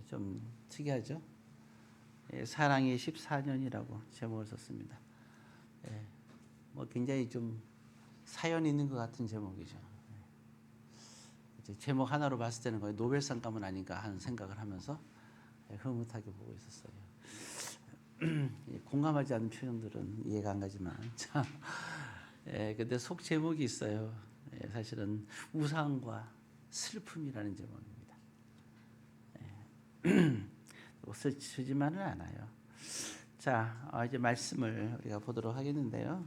좀 특이하죠. 사랑이 14년이라고 제목을 썼습니다. 뭐 굉장히 좀 사연 있는 것 같은 제목이죠. 제목 하나로 봤을 때는 거의 노벨상감은 아닌가 하는 생각을 하면서 흐뭇하게 보고 있었어요. 공감하지 않는 표현들은 이해가 안 가지만 참, 근데 속 제목이 있어요. 사실은 우상과 슬픔이라는 제목입니다. 쓰지만은 않아요. 자, 이제 말씀을 우리가 보도록 하겠는데요.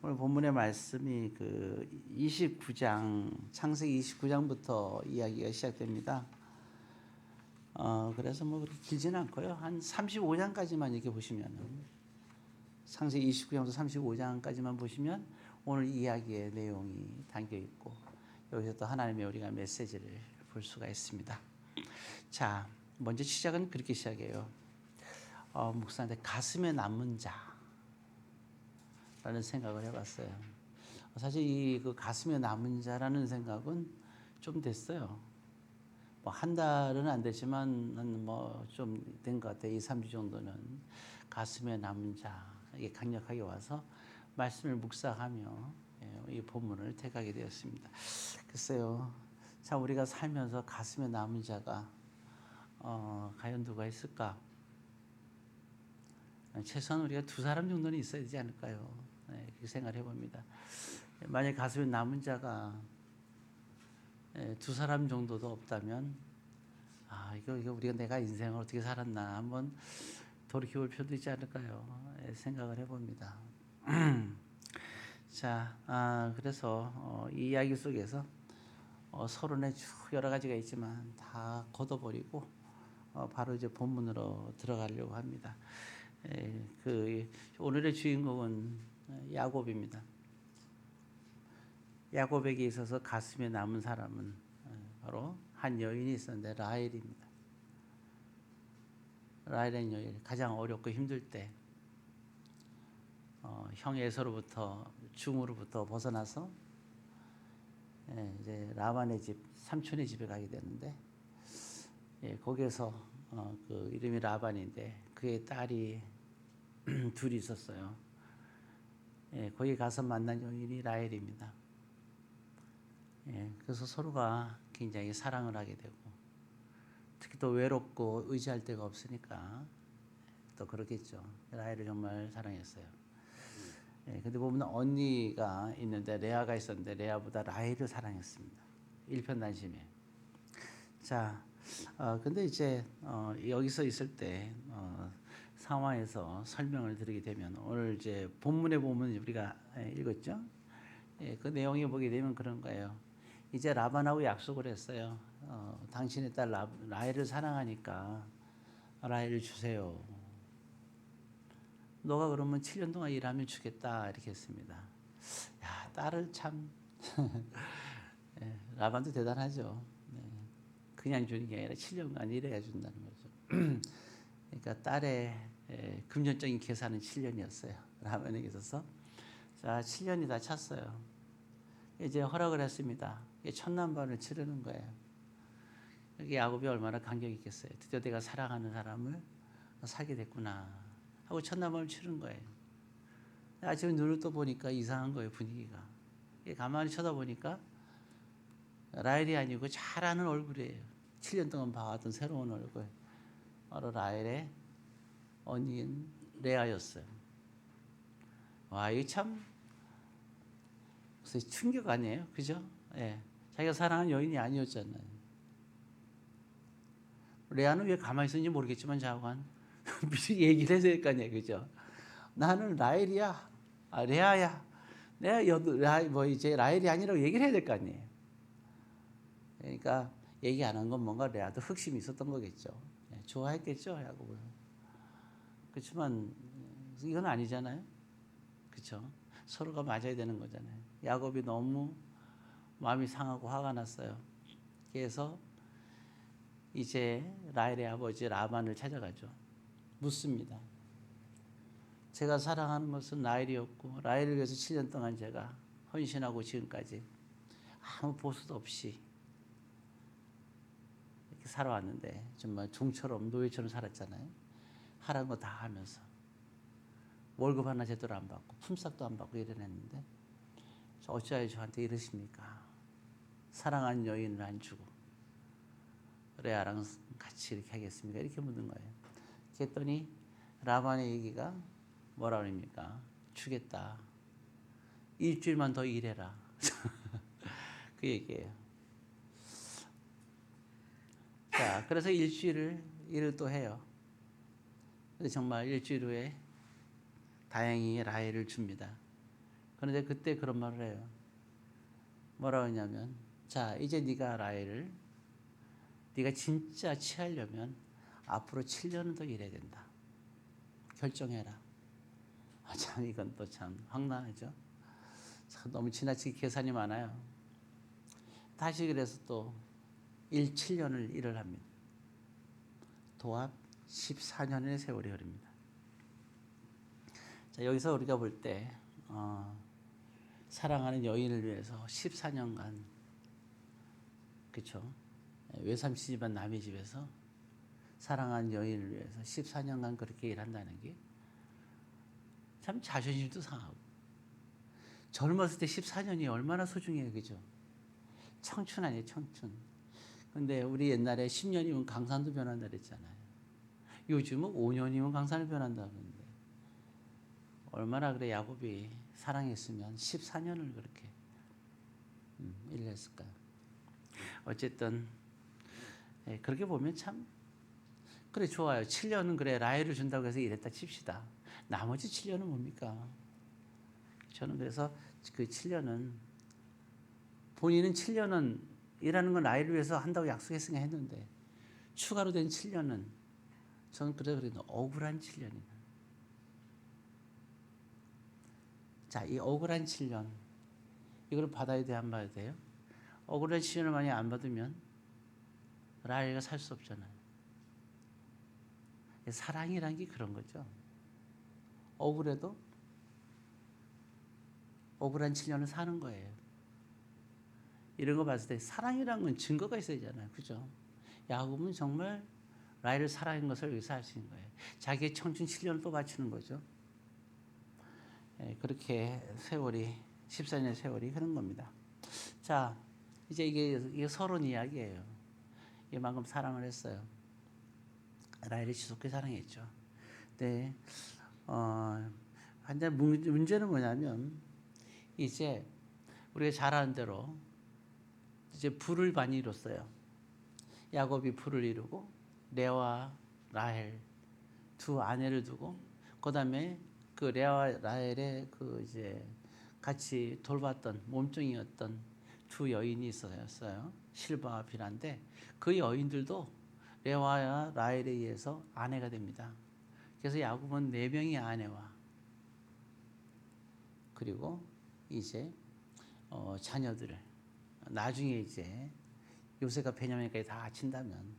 오늘 본문의 말씀이 그 29장, 창세기 29장부터 이야기가 시작됩니다. 그래서 뭐 그렇게 길지는 않고요. 한 35장까지만 이렇게 보시면은, 창세기 29장부터 35장까지만 보시면 오늘 이야기의 내용이 담겨 있고, 여기서 또 하나님의 우리가 메시지를 볼 수가 있습니다. 자, 먼저 시작은 그렇게 시작해요. 목사한테 가슴에 남은 자라는 생각을 해봤어요. 사실 그 가슴에 남은 자라는 생각은 좀 됐어요. 뭐 한 달은 안 되지만 뭐 좀 된 것 같아요. 2, 3주 정도는 가슴에 남은 자 이게 강력하게 와서 말씀을 묵상하며 이 본문을 택하게 되었습니다. 글쎄요. 자, 우리가 살면서 가슴에 남은 자가 과연 누가 있을까? 최소한 우리가 두 사람 정도는 있어야 되지 않을까요? 그렇게 생각을 해봅니다. 만약 가슴에 남은 자가 두 사람 정도도 없다면, 이거 우리가 내가 인생을 어떻게 살았나 한번 돌이켜볼 필요도 있지 않을까요? 생각을 해봅니다. 자, 그래서 이 이야기 속에서 서론에 여러 가지가 있지만 다 걷어버리고 바로 이제 본문으로 들어가려고 합니다. 그 오늘의 주인공은 야곱입니다. 야곱에게 있어서 가슴에 남은 사람은 바로 한 여인이 있었는데 라헬입니다. 라헬의 여인, 가장 어렵고 힘들 때 형 에서로부터 중으로부터 벗어나서 이제 라반의 집, 삼촌의 집에 가게 되는데, 거기에서 그 이름이 라반인데 그의 딸이 둘이 있었어요. 거기 가서 만난 여인이 라헬입니다. 그래서 서로가 굉장히 사랑을 하게 되고, 특히 또 외롭고 의지할 데가 없으니까 또 그렇겠죠. 라헬을 정말 사랑했어요. 근데 보면 언니가 있는데, 레아가 있었는데 레아보다 라헬을 사랑했습니다. 일편단심에. 자, 근데 이제 여기서 있을 때 상황에서 설명을 드리게 되면, 오늘 이제 본문에 보면 우리가 읽었죠. 그 내용에 보게 되면 그런 거예요. 이제 라반하고 약속을 했어요. 당신의 딸 라헬을 사랑하니까 라헬을 주세요. 너가 그러면 7년 동안 일하면 주겠다 이렇게 했습니다. 야, 딸을 참 라반도 대단하죠. 그냥 주는 게 아니라 7년간 일해야 준다는 거죠. 그러니까 딸의 금전적인 계산은 7년이었어요. 라반에게 있어서. 자, 7년이 다 찼어요. 이제 허락을 했습니다. 첫남반을 치르는 거예요. 여기 야곱이 얼마나 감격이 있겠어요. 드디어 내가 사랑하는 사람을 사게 됐구나 하고 첫남반을 치른 거예요. 아침에 눈을 떠 보니까 이상한 거예요, 분위기가. 가만히 쳐다보니까 라헬이 아니고 잘 아는 얼굴이에요. 7년 동안 봐왔던 새로운 얼굴. 바로 라헬의 언니인 레아였어요. 와, 이게 참 충격 아니에요? 그죠? 자기가 사랑하는 여인이 아니었잖아요. 레아는 왜 가만히 있었는지 모르겠지만 자관 미리 얘기를 해야 될 거 아니에요, 그죠? 나는 라헬이야, 레아야. 내가 뭐 이제 라헬이 아니라고 얘기를 해야 될 거 아니에요. 그러니까 얘기 안 한 건 뭔가 레아도 흑심이 있었던 거겠죠. 좋아했겠죠, 야곱을. 그렇지만 이건 아니잖아요, 그렇죠? 서로가 맞아야 되는 거잖아요. 야곱이 너무 마음이 상하고 화가 났어요. 그래서 이제 라헬의 아버지 라반을 찾아가죠. 묻습니다. 제가 사랑하는 것은 라헬이었고, 라헬을 위해서 7년 동안 제가 헌신하고 지금까지 아무 보수도 없이 살아왔는데 정말 종처럼 노예처럼 살았잖아요. 하라는 거 다 하면서 월급 하나 제대로 안 받고 품삯도 안 받고 이래냈는데 어찌하여 저한테 이러십니까? 사랑한 여인을 안 주고 레아랑 같이 이렇게 하겠습니까? 이렇게 묻는 거예요. 그랬더니 라반의 얘기가 뭐라 그럽니까? 주겠다. 일주일만 더 일해라. 그 얘기예요. 자, 그래서 일을 또 해요. 근데 정말 일주일 후에 다행히 라헬을 줍니다. 그런데 그때 그런 말을 해요. 뭐라고 했냐면, 자, 이제 네가 라헬을 네가 진짜 취하려면 앞으로 7년은 더 일해야 된다. 결정해라. 참 이건 또 참 황당하죠. 참 너무 지나치게 계산이 많아요. 다시 그래서 또 7년을 일을 합니다. 도합 14년의 세월이 흐릅니다. 자, 여기서 우리가 볼 때 사랑하는 여인을 위해서 14년간 그렇죠? 외삼시 집안 남의 집에서 사랑하는 여인을 위해서 14년간 그렇게 일한다는 게 참 자존심도 상하고 젊었을 때 14년이 얼마나 소중해요. 그죠? 청춘 아니에요. 청춘. 근데 우리 옛날에 10년이면 강산도 변한다 그랬잖아요. 요즘은 5년이면 강산을 변한다 그러는데 얼마나 그래 야곱이 사랑했으면 14년을 그렇게 일을 했을까요? 어쨌든 그렇게 보면 참 그래 좋아요. 7년은 그래 라헬을 준다고 해서 일했다 칩시다. 나머지 7년은 뭡니까? 저는 그래서 그 7년은 본인은 7년은 일하는 건 라헬을 위해서 한다고 약속했으니까 했는데 추가로 된 7년은 저는 그래도 억울한 7년이다. 자, 이 억울한 7년 이걸 받아야 돼, 안 받아야 돼요? 억울한 7년을 많이 안 받으면 라헬가 살 수 없잖아요. 사랑이란 게 그런 거죠. 억울해도 억울한 7년을 사는 거예요. 이런 거 봤을 때 사랑이란 건 증거가 있어야 되잖아요. 그죠? 야곱은 정말 라헬을 사랑한 것을 여기서 알 수 있는 거예요. 자기의 청춘 7년을 또 바치는 거죠. 그렇게 세월이 14년의 세월이 흐른 겁니다. 자, 이제 이게 서론 이야기예요. 이만큼 사랑을 했어요. 라헬을 지속해 사랑했죠. 네, 한데 문제는 뭐냐면 이제 우리가 잘 아는 대로 이제 불을 많이 이뤘어요. 야곱이 불을 이루고 레아와 라헬 두 아내를 두고 그다음에 그 레아와 라헬의 그 이제 같이 돌봤던 몸종이었던 두 여인이 있었어요. 실바와 비라인데 그 여인들도 레아와 라헬에 의해서 아내가 됩니다. 그래서 야곱은 4명의 아내와 그리고 이제 자녀들을 나중에 이제 요셉과 베냐민까지 다 합친다면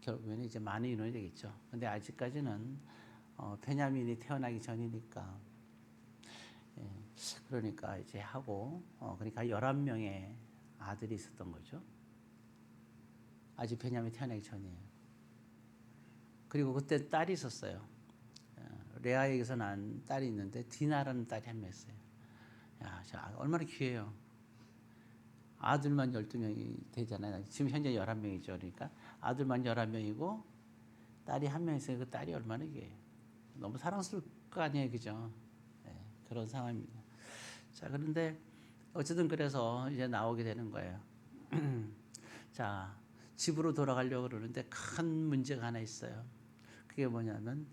결국에는 이제 많은 인원이 되겠죠. 근데 아직까지는 베냐민이 태어나기 전이니까 그러니까 이제 하고 그러니까 11명의 아들이 있었던 거죠. 아직 베냐민이 태어나기 전이에요. 그리고 그때 딸이 있었어요. 레아에게서 난 딸이 있는데 디나라는 딸이 한 명 있어요. 야, 얼마나 귀해요. 아들만 12명이 되잖아요. 지금 현재 11명이죠. 그러니까 아들만 11명이고 딸이 한 명 있으니까 그 딸이 얼마나 귀해요. 너무 사랑스러울 거 아니에요. 그죠? 네, 그런 상황입니다. 자, 그런데 어쨌든 그래서 이제 나오게 되는 거예요. 자, 집으로 돌아가려고 그러는데 큰 문제가 하나 있어요. 그게 뭐냐면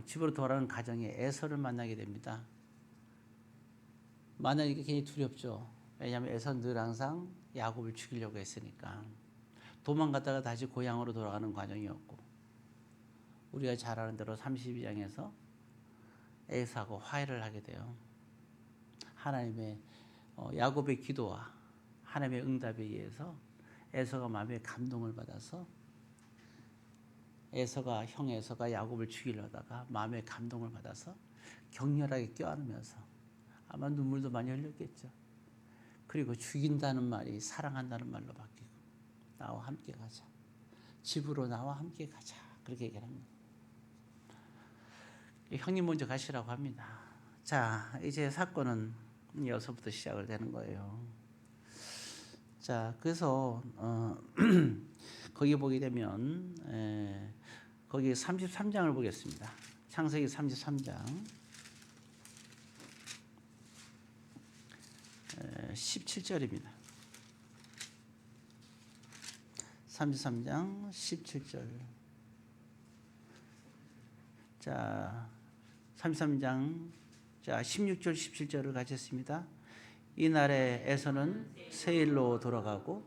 집으로 돌아가는 가정에 에서를 만나게 됩니다. 만나니까 굉장히 두렵죠. 왜냐하면 에서는 늘 항상 야곱을 죽이려고 했으니까. 도망갔다가 다시 고향으로 돌아가는 과정이었고 우리가 잘 아는 대로 32장에서 에서하고 화해를 하게 돼요. 하나님의 야곱의 기도와 하나님의 응답에 의해서 에서가 마음에 감동을 받아서 형 에서가 야곱을 죽이려다가 마음에 감동을 받아서 격렬하게 껴안으면서 아마 눈물도 많이 흘렸겠죠. 그리고 죽인다는 말이 사랑한다는 말로 바뀌고 나와 함께 가자. 집으로 나와 함께 가자. 그렇게 얘기를 합니다. 형님 먼저 가시라고 합니다. 자, 이제 사건은 여기서부터 시작을 되는 거예요. 자, 그래서 거기 보게 되면 거기 33장을 보겠습니다. 창세기 33장 17절입니다. 33장 17절. 자, 33장 자 16절 17절을 가졌습니다. 이날에 에서는 세일로 돌아가고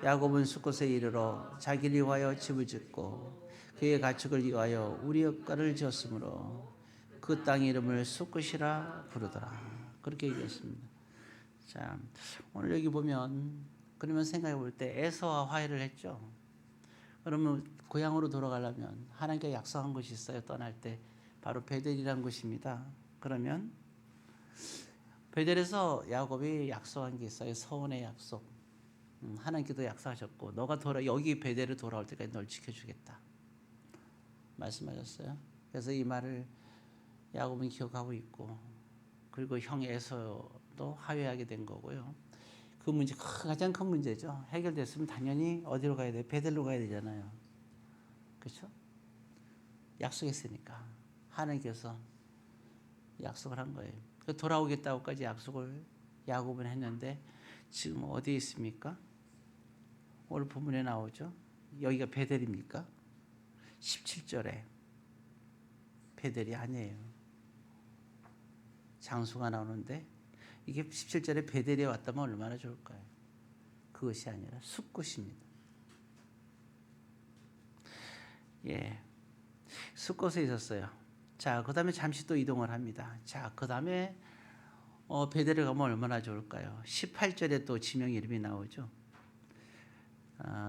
야곱은 숫곳에 이르러 자기를 위하여 집을 짓고 그의 가축을 위하여 우리역가를 지었으므로 그 땅 이름을 숫곳이라 부르더라. 그렇게 얘기했습니다. 자, 오늘 여기 보면 그러면 생각해 볼 때 에서와 화해를 했죠. 그러면 고향으로 돌아가려면 하나님께 약속한 것이 있어요. 떠날 때 바로 베델이라는 곳입니다. 그러면 베델에서 야곱이 약속한 게 있어요. 서원의 약속. 하나님께도 약속하셨고 너가 여기 베델을 돌아올 때까지 널 지켜주겠다 말씀하셨어요. 그래서 이 말을 야곱은 기억하고 있고 그리고 형 에서도 화해하게 된 거고요. 그 문제 가장 큰 문제죠. 해결됐으면 당연히 어디로 가야 돼? 베델로 가야 되잖아요. 그렇죠? 약속했으니까 하나님께서 약속을 한 거예요. 돌아오겠다고까지 약속을 야곱은 했는데 지금 어디에 있습니까? 오늘 본문에 나오죠. 여기가 베델입니까? 17절에 베델이 아니에요. 장수가 나오는데 이게 17절에 베델에 왔다면 얼마나 좋을까요? 그것이 아니라 숫곳입니다. 예, 숫곳에 있었어요. 자, 그 다음에 잠시 또 이동을 합니다. 자, 그 다음에 베델에 가면 얼마나 좋을까요? 18절에 또 지명 이름이 나오죠.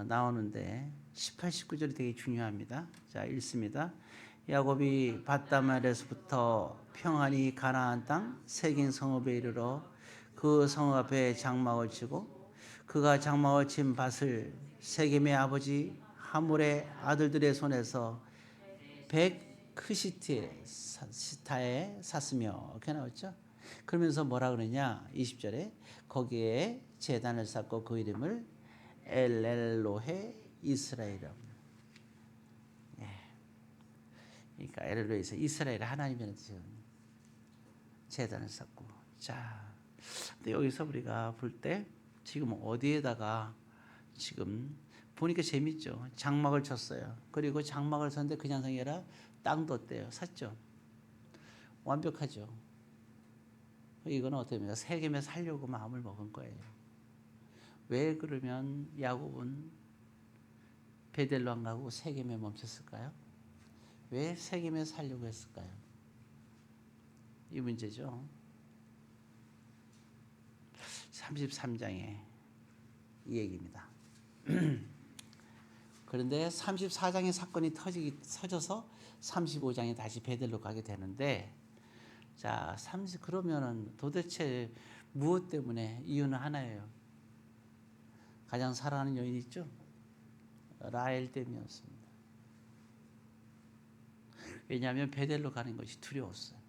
나오는데 18, 19절이 되게 중요합니다. 자, 읽습니다. 야곱이 밧다말에서부터 평안히 가나안 땅 세긴 성읍에 이르러 그 성읍 앞에 장막을 치고 그가 장막을 친 밭을 세겜의 아버지 하몰의 아들들의 손에서 백크시타에 샀으며 이렇게 나왔죠. 그러면서 뭐라 그러냐 20절에 거기에 제단을 쌓고 그 이름을 엘엘로헤 이스라엘이라고. 예. 그러니까 엘엘로헤에서 이스라엘 하나님이라는 뜻이에요. 제단을 쌓고. 자, 근데 여기서 우리가 볼 때 지금 어디에다가 지금 보니까 재밌죠. 장막을 쳤어요. 그리고 장막을 쳤는데 그냥 성이 아니라 땅도 어때요? 샀죠. 완벽하죠. 이거는 어떻게 됩니까? 세겜에 살려고 마음을 먹은 거예요. 왜 그러면 야곱은 베델로 안 가고 세겜에 멈췄을까요? 왜 세겜에 살려고 했을까요? 이 문제죠. 33장에 이 얘기입니다. 그런데 34장의 사건이 터져서 35장에 다시 베델로 가게 되는데 자, 그러면은 도대체 무엇 때문에? 이유는 하나예요. 가장 사랑하는 여인 있죠? 라헬 때문이었습니다. 왜냐하면 베델로 가는 것이 두려웠어요.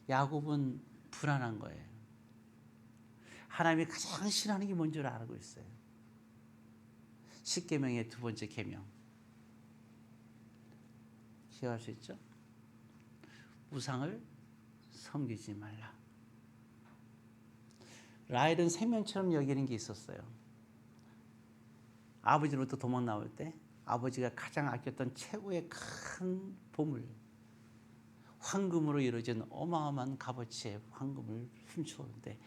야곱은 불안한 거예요. 하나님이 가장 싫어하는 게 뭔지 알고 있어요. 10계명의 두 번째 계명. 기억할 수 있죠? 우상을 섬기지 말라. 라헬은 생명처럼 여기는 게 있었어요. 아버지로부터 도망 나올 때 아버지가 가장 아꼈던 최고의 큰 보물, 황금으로 이루어진 어마어마한 값어치의 황금을 훔쳐오는데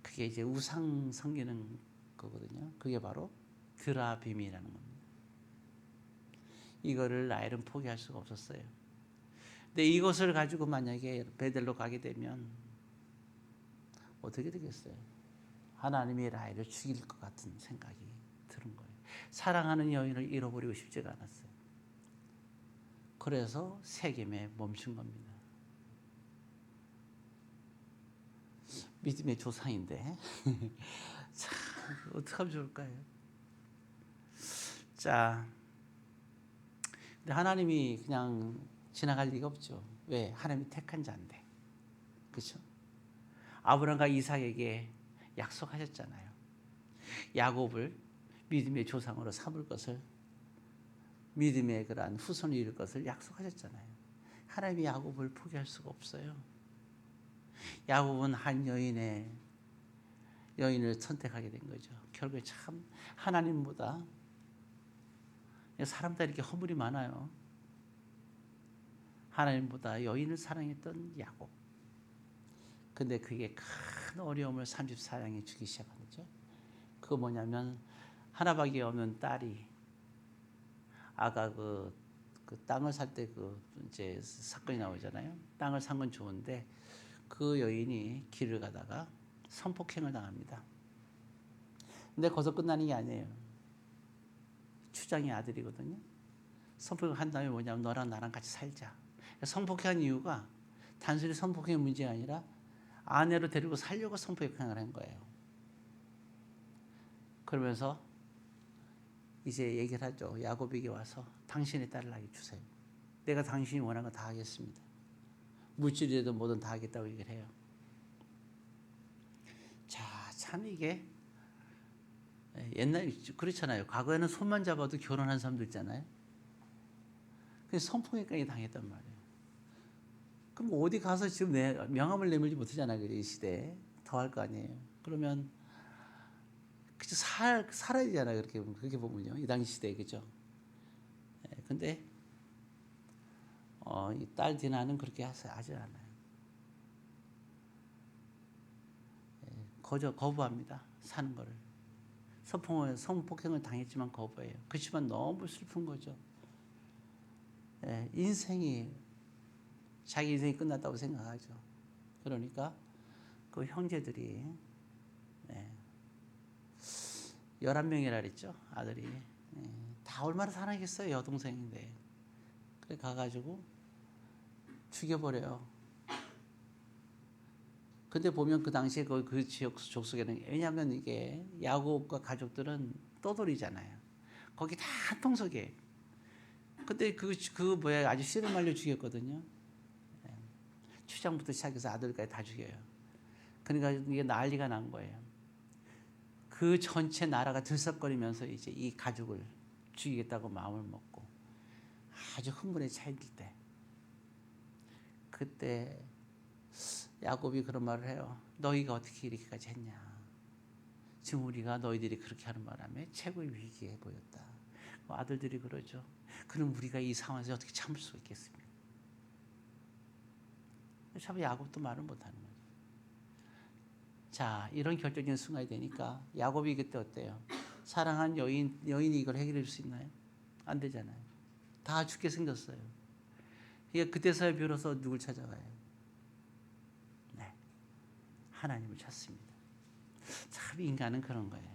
그게 이제 우상 섬기는 거거든요. 그게 바로 드라빔이라는 겁니다. 이거를 라헬은 포기할 수가 없었어요. 근데 이것을 가지고 만약에 베델로 가게 되면 어떻게 되겠어요? 하나님이 라헬을 죽일 것 같은 생각이 드는 거예요. 사랑하는 여인을 잃어버리고 싶지가 않았어요. 그래서 세겜에 멈춘 겁니다. 믿음의 조상인데 참 어떻게 하면 좋을까요? 자, 근데 하나님이 그냥 지나갈 리가 없죠. 왜? 하나님이 택한 자인데. 그렇죠? 아브라함과 이삭에게 약속하셨잖아요. 야곱을 믿음의 조상으로 삼을 것을, 믿음의 그러한 후손이 이룰 것을 약속하셨잖아요. 하나님이 야곱을 포기할 수가 없어요. 야곱은 한 여인을 선택하게 된 거죠. 결국에 참 하나님보다, 사람들이 이렇게 허물이 많아요. 하나님보다 여인을 사랑했던 야곱. 근데 그게 큰 어려움을 34장에 주기 시작한 거죠. 그거 뭐냐면 하나밖에 없는 딸이 아까 그 땅을 살 때 이제 사건이 나오잖아요. 땅을 산 건 좋은데 그 여인이 길을 가다가 성폭행을 당합니다. 근데 거기서 끝나는 게 아니에요. 추장의 아들이거든요. 성폭행을 한 다음에 뭐냐면 너랑 나랑 같이 살자. 성폭행한 이유가 단순히 성폭행의 문제가 아니라 아내로 데리고 살려고 성폭행을 한 거예요. 그러면서 이제 얘기를 하죠. 야곱에게 와서 당신의 딸을 나에게 주세요. 내가 당신이 원하는 거 다 하겠습니다. 물질이라도 뭐든 다 하겠다고 얘기를 해요. 자, 참 이게 옛날에 그렇잖아요. 과거에는 손만 잡아도 결혼한 사람도 있잖아요. 그래서 성폭행까지 당했단 말이에요. 그럼 어디 가서 지금 명함을 내밀지 못하잖아요. 이 시대에. 더 할 거 아니에요. 그러면 그저 살아야 되잖아요. 그렇게 보면요. 이 당시 시대에. 그죠? 근데 이 딸 디나는 그렇게 하지 않아요. 거부합니다. 사는 거를. 성폭행을 당했지만 거부해요. 그렇지만 너무 슬픈 거죠. 자기 인생이 끝났다고 생각하죠. 그러니까 그 형제들이 11명이라 그랬죠. 아들이. 다 얼마나 사랑했어요. 여동생인데. 그래 가가지고 죽여버려요. 근데 보면 그 당시에 그 지역 족속에는, 왜냐하면 이게 야곱과 가족들은 떠돌이잖아요. 거기 다 한 통속이에요. 근데 아주 씨를 말려 죽였거든요. 추장부터 시작해서 아들까지 다 죽여요. 그러니까 이게 난리가 난 거예요. 그 전체 나라가 들썩거리면서 이제 이 가족을 죽이겠다고 마음을 먹고 아주 흥분에 차일 때, 그때 야곱이 그런 말을 해요. 너희가 어떻게 이렇게까지 했냐. 지금 우리가 너희들이 그렇게 하는 바람에 최고의 위기에 보였다. 아들들이 그러죠. 그럼 우리가 이 상황에서 어떻게 참을 수 있겠습니까? 참 야곱도 말을 못하는 거죠. 자, 이런 결정적인 순간이 되니까 야곱이 그때 어때요? 사랑한 여인이 이걸 해결해 줄 수 있나요? 안 되잖아요. 다 죽게 생겼어요. 그때서야 비로소 누굴 찾아가요? 네, 하나님을 찾습니다. 참 인간은 그런 거예요.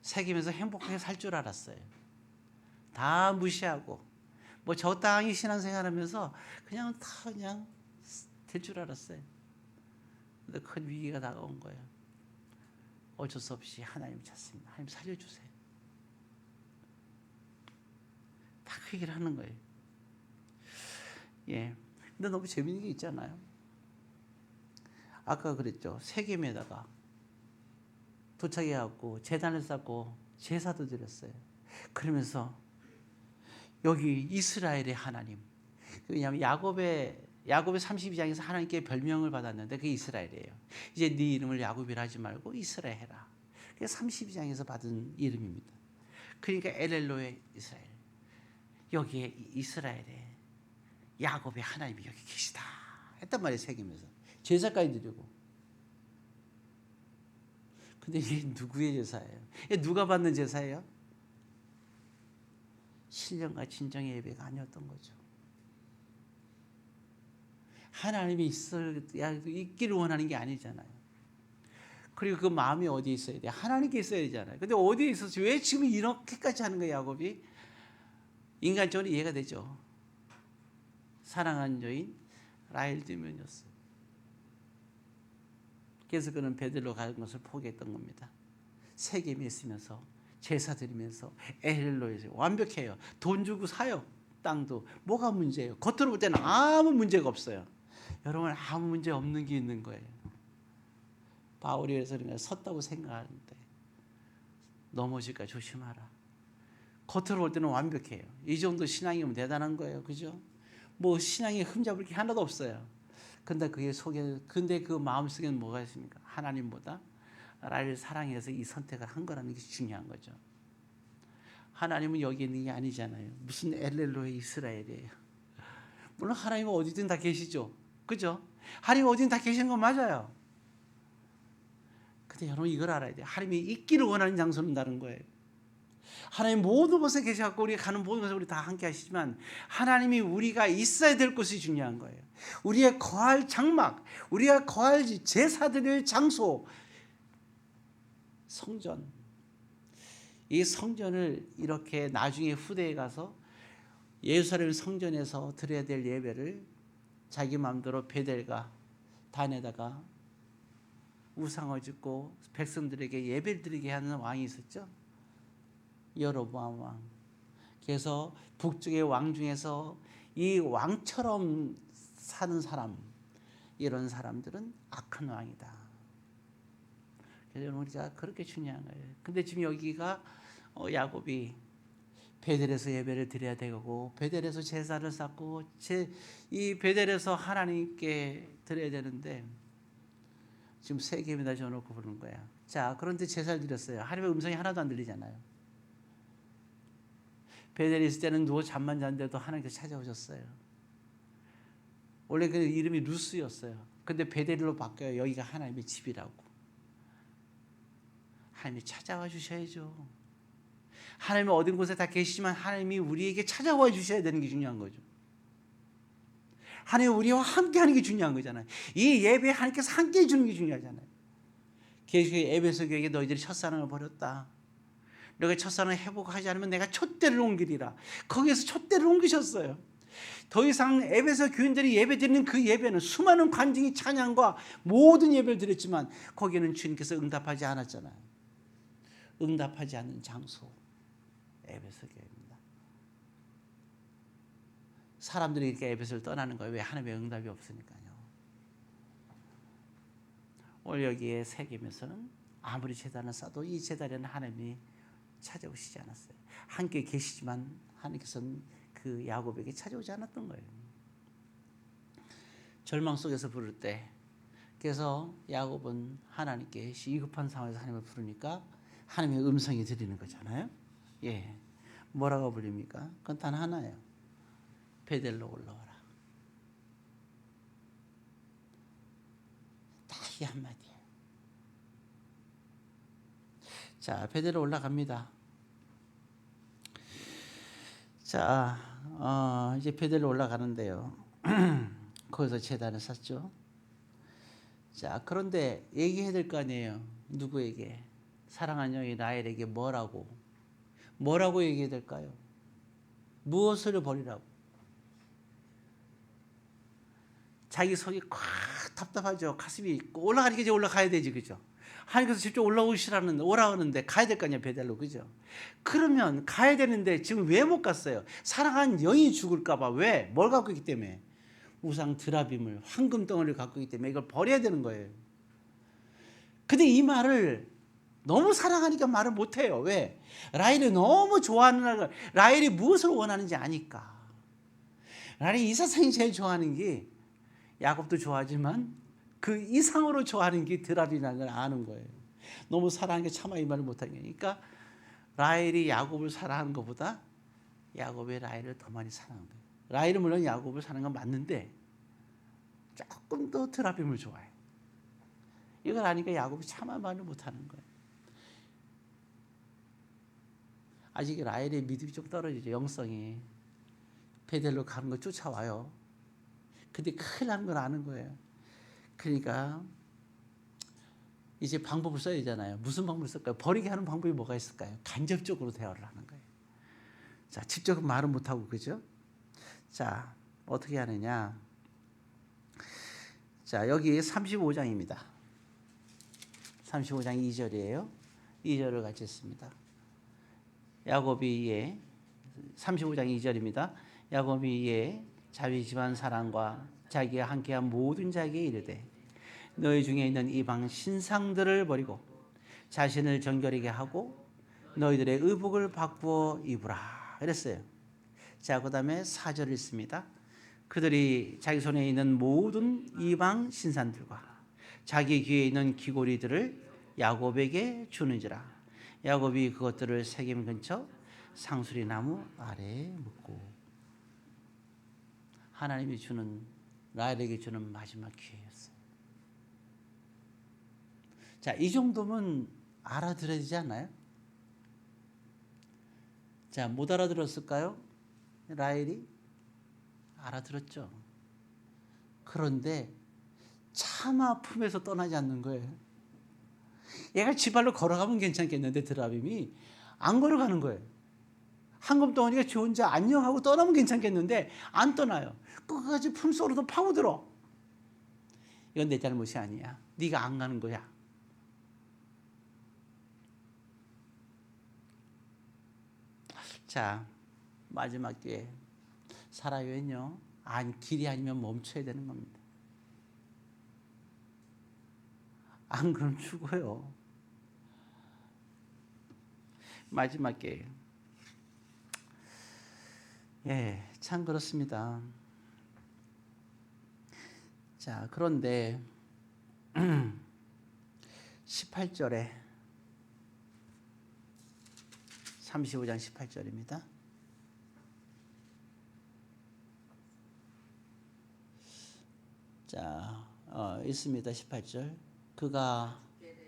새기면서 행복하게 살 줄 알았어요. 다 무시하고 뭐 적당히 신앙생활하면서 그냥 될 줄 알았어요. 근데 큰 위기가 다가온 거예요. 어쩔 수 없이 하나님 찾습니다. 하나님 살려주세요. 다 그 얘기를 하는 거예요. 근데 너무 재밌는 게 있잖아요. 아까 그랬죠. 세겜에다가 도착해갖고 재단을 쌓고 제사도 드렸어요. 그러면서 여기 이스라엘의 하나님. 왜냐하면 야곱의 32장에서 하나님께 별명을 받았는데 그게 이스라엘이에요. 이제 네 이름을 야곱이라 하지 말고 이스라엘 해라. 그게 32장에서 받은 이름입니다. 그러니까 엘엘로의 이스라엘. 여기에 이스라엘의 야곱의 하나님이 여기 계시다 했단 말이에요. 새기면서 제사까지 드리고. 근데 이게 누구의 제사예요? 이게 누가 받는 제사예요? 신령과 진정의 예배가 아니었던 거죠. 하나님이 있기를 원하는 게 아니잖아요. 그리고 그 마음이 어디에 있어야 돼요? 하나님께 있어야 되잖아요. 근데 어디에 있었지? 왜 지금 이렇게까지 하는 거예요, 야곱이? 인간적으로 이해가 되죠. 사랑한 여인 라헬 때문이었어요. 그래서 그는 베들로 가는 것을 포기했던 겁니다. 세겜에 있으면서 제사 드리면서 엘로에서 완벽해요. 돈 주고 사요. 땅도. 뭐가 문제예요? 겉으로 볼 때는 아무 문제가 없어요. 여러분 아무 문제 없는 게 있는 거예요. 바울이 그래서 섰다고 생각하는데 넘어질까 조심하라. 겉으로 볼 때는 완벽해요. 이 정도 신앙이면 대단한 거예요. 그죠? 뭐 신앙에 흠잡을 게 하나도 없어요. 근데 근데 그 마음속에는 뭐가 있습니까? 하나님보다 나를 사랑해서 이 선택을 한 거라는 게 중요한 거죠. 하나님은 여기 있는 게 아니잖아요. 무슨 엘렐로의 이스라엘이에요. 물론 하나님은 어디든 다 계시죠. 그죠? 하나님 어디든 다 계시는 건 맞아요. 근데 여러분 이걸 알아야 돼요. 하나님이 있기를 원하는 장소는 다른 거예요. 하나님 모든 곳에 계셔서 우리가 가는 모든 곳에 우리 다 함께 하시지만 하나님이 우리가 있어야 될 곳이 중요한 거예요. 우리의 거할 장막, 우리가 거할 제사드릴 장소, 성전. 이 성전을 이렇게 나중에 후대에 가서 예루살렘 성전에서 드려야 될 예배를 자기 마음대로 베델과 단에다가 우상을 짓고 백성들에게 예배를 드리게 하는 왕이 있었죠. 여로보암 왕. 그래서 북쪽의 왕 중에서 이 왕처럼 사는 사람, 이런 사람들은 악한 왕이다. 그래서 우리가 그렇게 중요한 거예요. 근데 지금 여기가 야곱이 베델에서 예배를 드려야 되고 베델에서 제사를 쌓고 이 베델에서 하나님께 드려야 되는데 지금 세 개에다 줘놓고 부르는 거야. 자, 그런데 제사를 드렸어요. 하나님의 음성이 하나도 안 들리잖아요. 베델에 있을 때는 누워 잠만 잤는데도 하나님께서 찾아오셨어요. 원래 그 이름이 루스였어요. 근데 베델로 바뀌어요. 여기가 하나님의 집이라고. 하나님이 찾아와 주셔야죠. 하나님은 어딘 곳에 다 계시지만 하나님이 우리에게 찾아와 주셔야 되는 게 중요한 거죠. 하나님이 우리와 함께 하는 게 중요한 거잖아요. 이 예배에 하나님께서 함께 해주는 게 중요하잖아요. 에베소 교회에 너희들이 첫사랑을 버렸다. 너가 첫사랑을 회복하지 않으면 내가 촛대를 옮기리라. 거기에서 촛대를 옮기셨어요. 더 이상 에베소 교인들이 예배드리는 그 예배는 수많은 관중이 찬양과 모든 예배를 드렸지만 거기에는 주님께서 응답하지 않았잖아요. 응답하지 않는 장소 에베소 교회입니다. 사람들이 이렇게 에베소를 떠나는 거예요. 왜? 하나님의 응답이 없으니까요. 오늘 여기에 새기면서는 아무리 제단을 쌓아도 이 제단에는 하나님이 찾아오시지 않았어요. 함께 계시지만 하나님께서는 그 야곱에게 찾아오지 않았던 거예요. 절망 속에서 부를 때, 그래서 야곱은 하나님께 시급한 상황에서 하나님을 부르니까 하나님의 음성이 들리는 거잖아요. 예, 뭐라고 불립니까? 그건 단 하나예요. 베델로 올라와라. 다 이 한마디예요. 자, 베델로 올라갑니다. 자, 이제 베델로 올라가는데요. 거기서 제단을 샀죠. 자, 그런데 얘기해야 될 거 아니에요. 누구에게? 사랑하는 여인 라헬에게 뭐라고 얘기해야 될까요? 무엇을 버리라고? 자기 속이 꽉 답답하죠. 가슴이 올라가니까 이제 올라가야 되지, 그죠? 하나님께서 직접 오라오는데 가야 될 거 아니야, 베델로, 그죠? 그러면 가야 되는데 지금 왜 못 갔어요? 사랑하는 여인이 죽을까봐. 왜? 뭘 갖고 있기 때문에? 우상 드라빔을, 황금 덩어리를 갖고 있기 때문에 이걸 버려야 되는 거예요. 근데 이 말을 너무 사랑하니까 말을 못해요. 왜? 라헬이 너무 좋아하는 걸, 라헬이 무엇을 원하는지 아니까. 라헬이 이 세상이 제일 좋아하는 게, 야곱도 좋아하지만 그 이상으로 좋아하는 게 드라빔이라는 걸 아는 거예요. 너무 사랑하니까 차마 이 말을 못하는 거니까 라헬이 야곱을 사랑하는 것보다 야곱이 라헬을 더 많이 사랑한 거예요. 라헬은 물론 야곱을 사랑하는 건 맞는데 조금 더 드라빔을 좋아해요. 이걸 아니까 야곱이 차마 말을 못하는 거예요. 아직 라헬의 믿음이 좀 떨어지죠. 영성이. 베델로 가는 거 쫓아와요. 근데 큰일 나는 걸 아는 거예요. 그러니까 이제 방법을 써야 되잖아요. 무슨 방법을 쓸까요? 버리게 하는 방법이 뭐가 있을까요? 간접적으로 대화를 하는 거예요. 자, 직접 말은 못하고, 그죠? 자, 어떻게 하느냐. 자, 여기 35장입니다. 35장 2절이에요. 2절을 같이 했습니다. 야곱이 이에 35장 2절입니다. 야곱이 이에 자기 집안 사람과 자기가 함께한 모든 자에게 이르되 너희 중에 있는 이방 신상들을 버리고 자신을 정결하게 하고 너희들의 의복을 바꾸어 입으라 이랬어요. 자, 그 다음에 4절 있습니다. 그들이 자기 손에 있는 모든 이방 신상들과 자기 귀에 있는 귀고리들을 야곱에게 주는지라. 야곱이 그것들을 세겜 근처 상수리 나무 아래에 묻고. 하나님이 주는, 라헬에게 주는 마지막 기회였어요. 자, 이 정도면 알아들어야 되지 않나요? 자, 못 알아들었을까요? 라헬이 알아들었죠. 그런데 차마 품에서 떠나지 않는 거예요. 얘가 지발로 걸어가면 괜찮겠는데 드라빔이 안 걸어가는 거예요. 한금덩어리가 지 혼자 안녕하고 떠나면 괜찮겠는데 안 떠나요. 끝까지 품속으로도 파고들어. 이건 내 잘못이 아니야. 네가 안 가는 거야. 자, 마지막 기회. 사라요는요, 길이 아니면 멈춰야 되는 겁니다. 안 그러면 죽어요. 마지막 기회. 예, 참 그렇습니다. 자, 그런데 18절에 35장 18절입니다. 자, 있습니다. 18절. 그가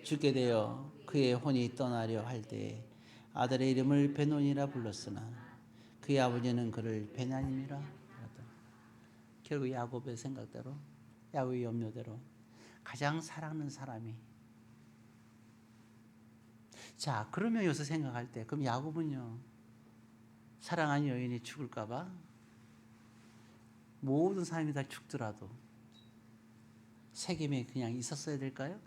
죽게 되어 그의 혼이 떠나려 할 때 아들의 이름을 베논이라 불렀으나 그의 아버지는 그를 베냐민이라. 결국 야곱의 생각대로, 야곱의 염려대로 가장 사랑하는 사람이. 자, 그러면 여기서 생각할 때, 그럼 야곱은요, 사랑하는 여인이 죽을까봐 모든 사람이 다 죽더라도 세겜에 그냥 있었어야 될까요?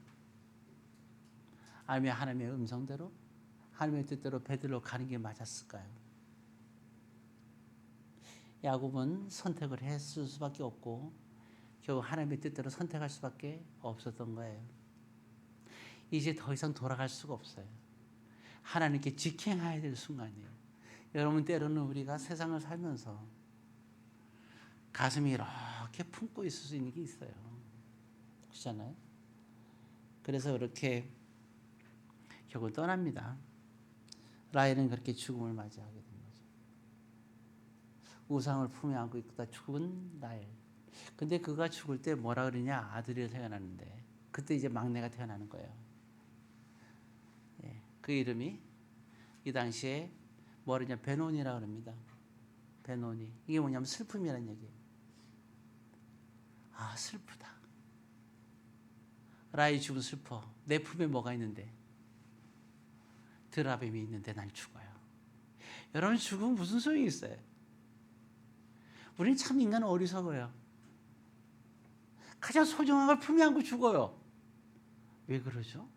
아니면 하나님의 음성대로, 하나님의 뜻대로 베들로 가는 게 맞았을까요? 야곱은 선택을 했을 수밖에 없고 결국 하나님의 뜻대로 선택할 수밖에 없었던 거예요. 이제 더 이상 돌아갈 수가 없어요. 하나님께 직행해야 될 순간이에요. 여러분, 때로는 우리가 세상을 살면서 가슴이 이렇게 품고 있을 수 있는 게 있어요. 그렇잖아요? 그래서 그렇게 결국 떠납니다. 라헬은 그렇게 죽음을 맞이하게 된 거죠. 우상을 품에 안고 있다 죽은 라헬. 근데 그가 죽을 때 뭐라 그러냐? 아들이 태어났는데 그때 이제 막내가 태어나는 거예요. 예, 그 이름이 이 당시에 뭐냐? 베논이라고 합니다. 베논이. 이게 뭐냐면 슬픔이라는 얘기예요. 아, 슬프다. 라헬이 죽으면 슬퍼. 내 품에 뭐가 있는데? 드라빔이 있는데 난 죽어요. 여러분, 죽으면 무슨 소용이 있어요? 우리는 참 인간은 어리석어요. 가장 소중한 걸 품에 안고 죽어요. 왜 그러죠?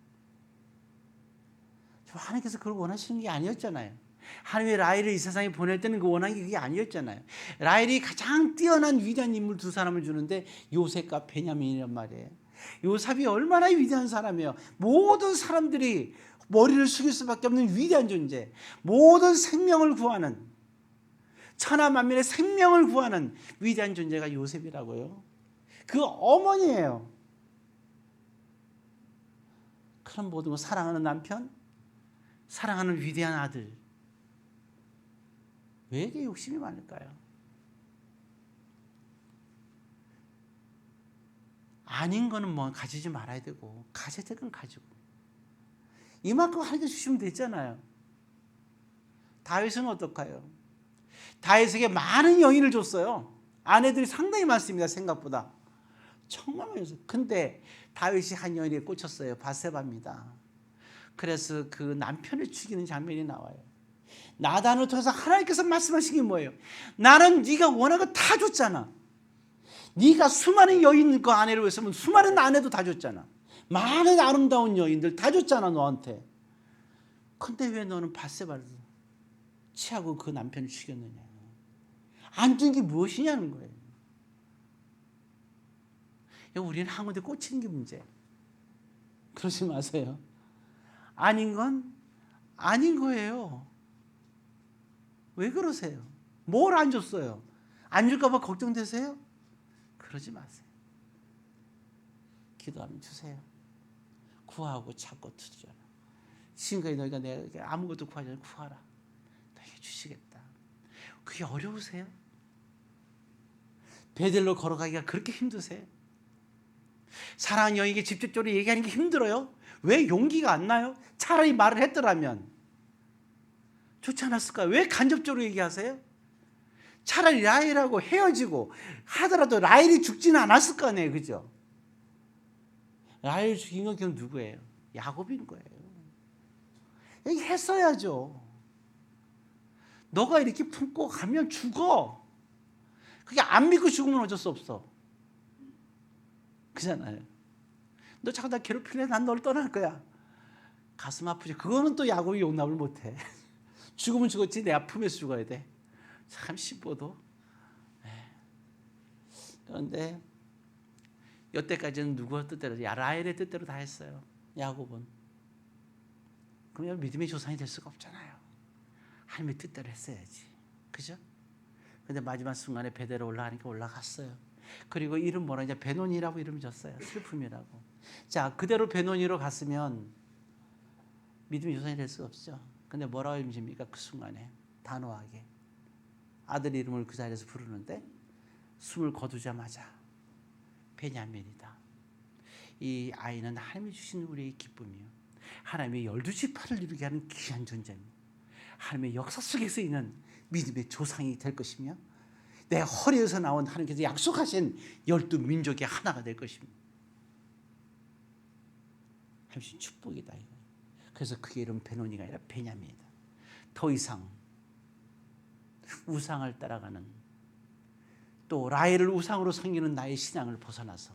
하나님께서 그걸 원하시는 게 아니었잖아요. 하나님이 라헬을 이 세상에 보낼 때는 그 원한 게 그게 아니었잖아요. 라헬이 가장 뛰어난 위대한 인물 두 사람을 주는데 요셉과 베냐민이란 말이에요. 요셉이 얼마나 위대한 사람이에요. 모든 사람들이 머리를 숙일 수밖에 없는 위대한 존재, 모든 생명을 구하는, 천하 만민의 생명을 구하는 위대한 존재가 요셉이라고요. 그 어머니예요. 그런 모든 걸 사랑하는 남편, 사랑하는 위대한 아들. 왜 이렇게 욕심이 많을까요? 아닌 거는 뭐 가지지 말아야 되고, 가져야 될 건 가지고. 이만큼 하나님께 주시면 됐잖아요. 다윗은 어떡해요? 다윗에게 많은 여인을 줬어요. 아내들이 상당히 많습니다. 생각보다. 정말 많았어요. 근데 다윗이 한 여인에 꽂혔어요. 바세바입니다. 그래서 그 남편을 죽이는 장면이 나와요. 나단을 통해서 하나님께서 말씀하신 게 뭐예요? 나는 네가 원하는 거 다 줬잖아. 네가 수많은 여인과 아내를 했으면 수많은 아내도 다 줬잖아. 많은 아름다운 여인들 다 줬잖아, 너한테. 근데 왜 너는 바세바를? 취하고 그 남편을 죽였느냐. 안 죽인 게 무엇이냐는 거예요. 우리는 한 군데 꽂히는 게 문제예요. 그러지 마세요. 아닌 건 아닌 거예요. 왜 그러세요? 뭘 안 줬어요? 안 줄까 봐 걱정되세요? 그러지 마세요. 기도하면 주세요. 구하고 찾고 두드려라. 지금까지 너희가 내가 아무것도 구하지 않고 구하라. 너희가 주시겠다. 그게 어려우세요? 베델로 걸어가기가 그렇게 힘드세요? 사랑하는 여인에게 직접적으로 얘기하는 게 힘들어요? 왜 용기가 안 나요? 차라리 말을 했더라면 좋지 않았을까요? 왜 간접적으로 얘기하세요? 차라리 라헬하고 헤어지고 하더라도 라헬이 죽지는 않았을 거 아니에요. 그죠? 라헬 죽인 건 그럼 누구예요? 야곱인 거예요. 얘기했어야죠. 너가 이렇게 품고 가면 죽어. 그게 안 믿고 죽으면 어쩔 수 없어. 그잖아요. 너 자꾸 나 괴롭힐래? 난 널 떠날 거야. 가슴 아프지. 그거는 또 야곱이 용납을 못해. 죽으면 죽었지 내 품에서 죽어야 돼. 참 쉽고도. 그런데 여태까지는 누구의 뜻대로, 라헬의 뜻대로 다 했어요. 야곱은. 그러면 믿음의 조상이 될 수가 없잖아요. 하나님의 뜻대로 했어야지. 그죠? 근데 마지막 순간에 베델로 올라가니까 올라갔어요. 그리고 이름 뭐라 이제 베노니라고 이름 줬어요. 슬픔이라고. 자, 그대로 베노니로 갔으면 믿음의 조상이 될 수가 없죠. 근데 뭐라고 이름 집니까? 그 순간에 단호하게 아들 이름을 그 자리에서 부르는데 숨을 거두자마자 베냐민이다. 이 아이는 하나님이 주신 우리의 기쁨이요. 하나님의 12지파를 이루게 하는 귀한 존재입니다. 하나님의 역사 속에서 있는 믿음의 조상이 될 것이며 내 허리에서 나온 하나님께서 약속하신 12민족의 하나가 될 것입니다. 하나님의 축복이다. 이거. 그래서 그의 이름 베노니가 아니라 베냐민이다. 더 이상 우상을 따라가는 또 라헬을 우상으로 섬기는 나의 신앙을 벗어나서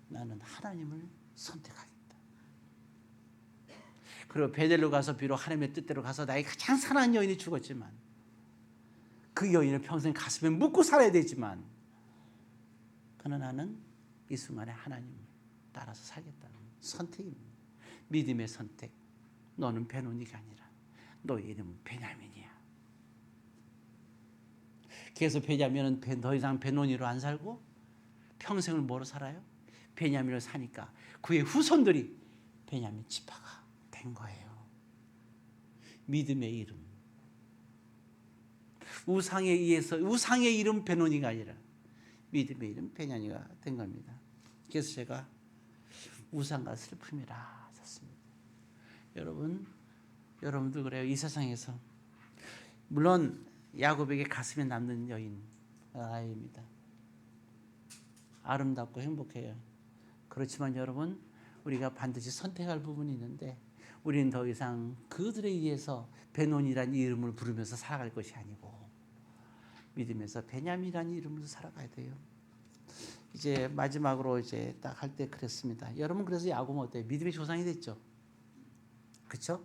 나는 하나님을 선택하겠다. 그리고 베델로 가서 비록 하나님의 뜻대로 가서 나의 가장 사랑하는 여인이 죽었지만 그 여인을 평생 가슴에 묻고 살아야 되지만 그러나 나는 이 순간에 하나님을 따라서 살겠다는 선택입니다. 믿음의 선택. 너는 베노니가 아니라 너의 이름은 베냐민이야. 그래서 베냐민은 더 이상 베노니로 안 살고 평생을 뭐로 살아요? 베냐민으로 사니까 그의 후손들이 베냐민 지파가 된 거예요. 믿음의 이름. 우상에 의해서 우상의 이름 베노니가 아니라 믿음의 이름 베냐민이 된 겁니다. 그래서 제가 우상과 슬픔이라 썼습니다. 여러분도 그래요. 이 세상에서 물론 야곱에게 가슴에 남는 여인 아이입니다. 아름답고 행복해요. 그렇지만 여러분 우리가 반드시 선택할 부분이 있는데 우리는 더 이상 그들에 의해서 베논이라는 이름을 부르면서 살아갈 것이 아니고 믿음에서 베냐민이라는 이름으로 살아가야 돼요. 이제 마지막으로 이제 딱 할 때 그랬습니다. 여러분 그래서 야곱은 어때요? 믿음의 조상이 됐죠. 그렇죠?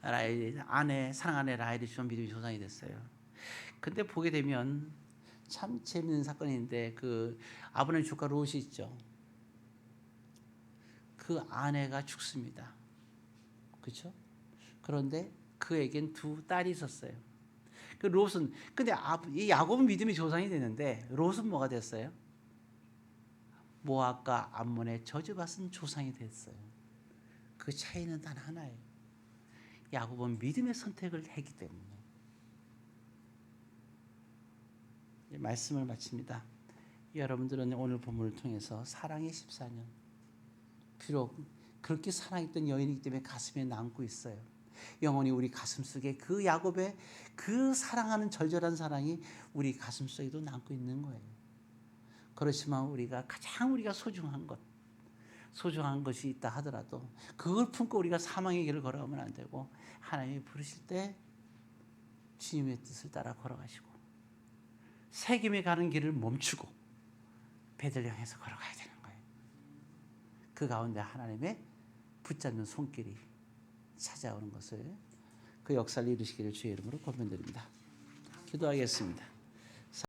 라헬 아내 사랑 아내 라헬이 좀 믿음의 조상이 됐어요. 근데 보게 되면 참 재밌는 사건인데 그 아브라함 조카 롯이 있죠. 그 아내가 죽습니다. 그렇죠? 그런데 그에겐 두 딸이 있었어요. 그 롯은 근데 이 야곱은 믿음의 조상이 되는데 롯은 뭐가 됐어요? 모압과 암몬의 저주받은 조상이 됐어요. 그 차이는 단 하나예요. 야곱은 믿음의 선택을 했기 때문에. 말씀을 마칩니다. 여러분들은 오늘 본문을 통해서 사랑의 14년 비록 그렇게 사랑했던 여인이기 때문에 가슴에 남고 있어요. 영원히 우리 가슴속에 그 야곱의 그 사랑하는 절절한 사랑이 우리 가슴속에도 남고 있는 거예요. 그렇지만 우리가 가장 우리가 소중한 것이 있다 하더라도 그걸 품고 우리가 사망의 길을 걸어가면 안 되고 하나님이 부르실 때 주님의 뜻을 따라 걸어가시고 세겜에 가는 길을 멈추고 베델을 향해서 걸어가야 되는 거예요. 그 가운데 하나님의 붙잡는 손길이 찾아오는 것을 그 역사를 이루시기를 주의 이름으로 권면드립니다. 기도하겠습니다.